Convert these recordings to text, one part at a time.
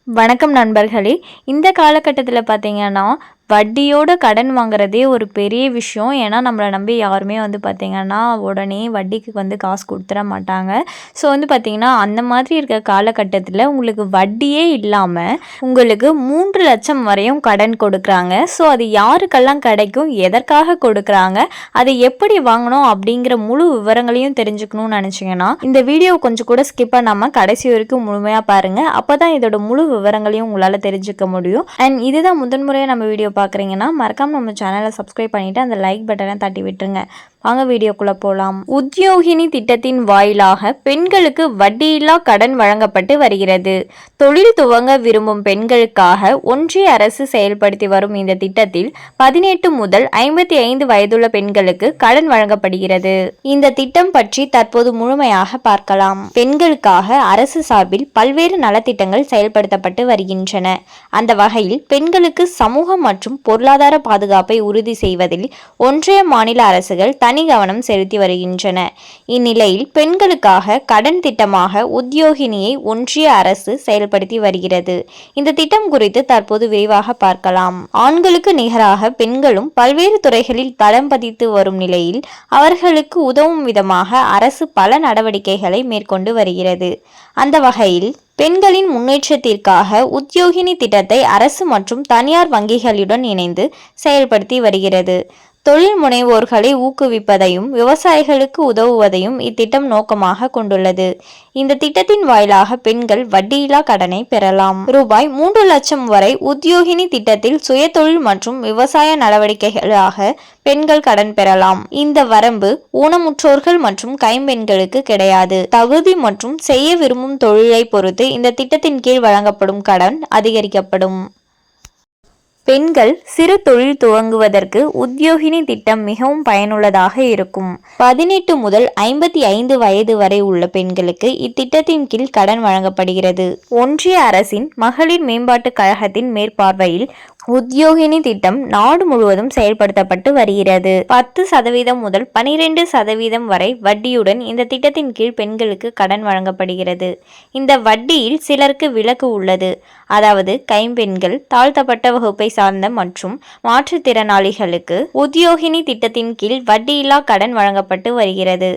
வணக்கம் நண்பர்களே. இந்த காலகட்டத்தில் பார்த்தீங்கன்னா வட்டியோட கடன் வாங்குறதே ஒரு பெரிய விஷயம். ஏன்னா நம்மளை நம்பி யாருமே பார்த்திங்கன்னா உடனே வட்டிக்கு காசு கொடுத்துட மாட்டாங்க. ஸோ பார்த்திங்கன்னா அந்த மாதிரி இருக்க காலகட்டத்தில் உங்களுக்கு வட்டியே இல்லாமல் உங்களுக்கு 3 லட்சம் வரையும் கடன் கொடுக்குறாங்க. ஸோ அது யாருக்கெல்லாம் கிடைக்கும், எதற்காக கொடுக்குறாங்க, அதை எப்படி வாங்கணும் அப்படிங்கிற முழு விவரங்களையும் தெரிஞ்சுக்கணும்னு நினச்சிங்கன்னா இந்த வீடியோ கொஞ்சம் கூட ஸ்கிப் பண்ணாமல் கடைசி வரைக்கும் முழுமையாக பாருங்கள். அப்போ தான் இதோட முழு விவரங்களையும் உங்களால் தெரிஞ்சுக்க முடியும். அண்ட் இதுதான் முதன்முறையாக நம்ம வீடியோ பார்க்குறீங்கன்னா மறக்காம நம்ம சேனலை சப்ஸ்கிரைப் பண்ணிவிட்டு அந்த லைக் பட்டனை தட்டி விட்டுருங்க. வாங்க வீடியோக்குள்ளே போகலாம். உத்யோகினி திட்டத்தின் வாயிலாக பெண்களுக்கு வட்டியில்லா கடன் வழங்கப்பட்டு வருகிறது. தொழில் துவங்க விரும்பும் பெண்களுக்காக ஒன்றிய அரசு செயல்படுத்தி வரும் இந்த திட்டத்தில் 18 முதல் 55 வயதுள்ள பெண்களுக்கு கடன் வழங்கப்படுகிறது. இந்த திட்டம் பற்றி தற்போது முழுமையாக பார்க்கலாம். பெண்களுக்காக அரசு சார்பில் பல்வேறு நலத்திட்டங்கள் செயல்படுத்தப்பட்டு வருகின்றன. அந்த வகையில் பெண்களுக்கு சமூக மற்றும் பொருளாதார பாதுகாப்பை உறுதி செய்வதில் ஒன்றிய மாநில அரசுகள் தனி கவனம் செலுத்தி வருகின்றன. இந்நிலையில் பெண்களுக்காக கடன் திட்டமாக உத்யோகினியை ஒன்றிய அரசு செயல்படுத்தி வருகிறது. இந்த திட்டம் குறித்து தற்போது விரிவாக பார்க்கலாம். ஆண்களுக்கு நிகராக பெண்களும் பல்வேறு துறைகளில் தடம் பதித்து வரும் நிலையில் அவர்களுக்கு உதவும் விதமாக அரசு பல நடவடிக்கைகளை மேற்கொண்டு வருகிறது. அந்த வகையில் பெண்களின் முன்னேற்றத்திற்காக உத்யோகினி திட்டத்தை அரசு மற்றும் தனியார் வங்கிகளுடன் இணைந்து செயல்படுத்தி வருகிறது. தொழில் முனைவோர்களை ஊக்குவிப்பதையும் விவசாயிகளுக்கு உதவுவதையும் இத்திட்டம் நோக்கமாக கொண்டுள்ளது. இந்த திட்டத்தின் வாயிலாக பெண்கள் வட்டியில்லா கடனை பெறலாம். ரூபாய் 3 லட்சம் வரை உத்யோகினி திட்டத்தில் சுயதொழில் மற்றும் விவசாய நடவடிக்கைகளாக பெண்கள் கடன் பெறலாம். இந்த வரம்பு ஊனமுற்றோர்கள் மற்றும் கைம்பெண்களுக்கு கிடையாது. தகுதி மற்றும் செய்ய விரும்பும் தொழிலை பொறுத்து இந்த திட்டத்தின் கீழ் வழங்கப்படும் கடன் அதிகரிக்கப்படும். பெண்கள் சிறு தொழில் துவங்குவதற்கு உத்யோகினி திட்டம் மிகவும் பயனுள்ளதாக இருக்கும். 18 முதல் 55 வயது வரை உள்ள பெண்களுக்கு இத்திட்டத்தின் கீழ் கடன் வழங்கப்படுகிறது. ஒன்றிய அரசின் மகளிர் மேம்பாட்டுக் கழகத்தின் மேற்பார்வையில் உத்யோகினி திட்டம் நாடு முழுவதும் செயல்படுத்தப்பட்டு வருகிறது. 10% முதல் 12% வரை வட்டியுடன் இந்த திட்டத்தின் கீழ் பெண்களுக்கு கடன் வழங்கப்படுகிறது. இந்த வட்டியில் சிலருக்கு விலக்கு உள்ளது. அதாவது கைம்பெண்கள், தாழ்த்தப்பட்ட வகுப்பை சார்ந்த மற்றும் மாற்றுத்திறனாளிகளுக்கு உத்யோகினி திட்டத்தின் கீழ் வட்டியில்லா கடன் வழங்கப்பட்டு வருகிறது.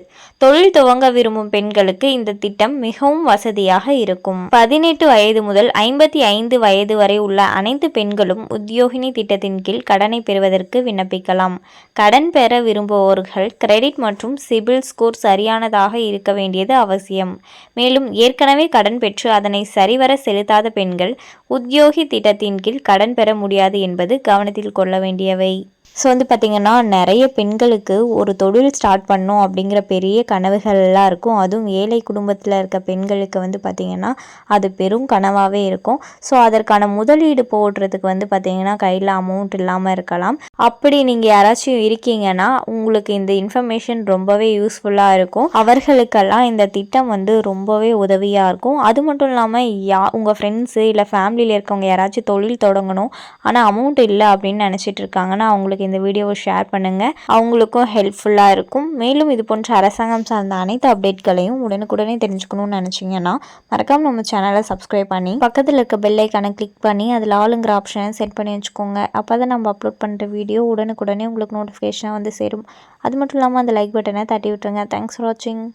தொழில் துவங்க விரும்பும் பெண்களுக்கு இந்த திட்டம் மிகவும் வசதியாக இருக்கும். 18 வயது முதல் 55 வயது வரை உள்ள அனைத்து பெண்களும் உத்யோகினி திட்டத்தின் கீழ் கடனை பெறுவதற்கு விண்ணப்பிக்கலாம். கடன் பெற விரும்புவோர்கள் கிரெடிட் மற்றும் சிபில் ஸ்கோர் சரியானதாக இருக்க வேண்டியது அவசியம். மேலும் ஏற்கனவே கடன் பெற்று அதனை சரிவர செலுத்தாத பெண்கள் உத்யோகி திட்டத்தின் கீழ் கடன் பெற முடியாது என்பது கவனத்தில் கொள்ள வேண்டியவை. ஸோ பார்த்திங்கன்னா நிறைய பெண்களுக்கு ஒரு தொழில் ஸ்டார்ட் பண்ணணும் அப்படிங்கிற பெரிய கனவுகள் எல்லாம் இருக்கும். அதுவும் ஏழை குடும்பத்தில் இருக்க பெண்களுக்கு பார்த்திங்கன்னா அது பெரும் கனவாகவே இருக்கும். ஸோ அதற்கான முதலீடு போடுறதுக்கு பார்த்திங்கன்னா கையில் அமௌண்ட் இல்லாமல் இருக்கலாம். அப்படி நீங்கள் யாராச்சும் இருக்கீங்கன்னா உங்களுக்கு இந்த இன்ஃபர்மேஷன் ரொம்பவே யூஸ்ஃபுல்லாக இருக்கும். அவர்களுக்கெல்லாம் இந்த திட்டம் ரொம்பவே உதவியாக இருக்கும். அது மட்டும் இல்லாமல் உங்கள் ஃப்ரெண்ட்ஸு இல்லை ஃபேமிலியில் இருக்கவங்க யாராச்சும் தொழில் தொடங்கணும் ஆனால் அமௌண்ட் இல்லை அப்படின்னு நினச்சிட்டு இருக்காங்கன்னா அவங்களுக்கு இந்த வீடியோவை ஷேர் பண்ணுங்கள். அவங்களுக்கும் ஹெல்ப்ஃபுல்லாக இருக்கும். மேலும் இது போன்ற அரசாங்கம் சார்ந்த அனைத்து அப்டேட்களையும் உடனுக்குடனே தெரிஞ்சுக்கணும்னு நினச்சிங்கன்னா மறக்காம நம்ம சேனலை சப்ஸ்கிரைப் பண்ணி பக்கத்தில் இருக்க பெல் ஐக்கானை கிளிக் பண்ணி அதில் ஆளுங்கிற ஆப்ஷனை செட் பண்ணி வச்சுக்கோங்க. அப்போ தான் நம்ம அப்லோட் பண்ணுற வீடியோ உடனுக்குடனே உங்களுக்கு நோட்டிஃபிகேஷனாக சேரும். அது மட்டும் இல்லாமல் அந்த லைக் பட்டனை தட்டி விட்டுருங்க. தேங்க்ஸ் ஃபார் வாட்சிங்.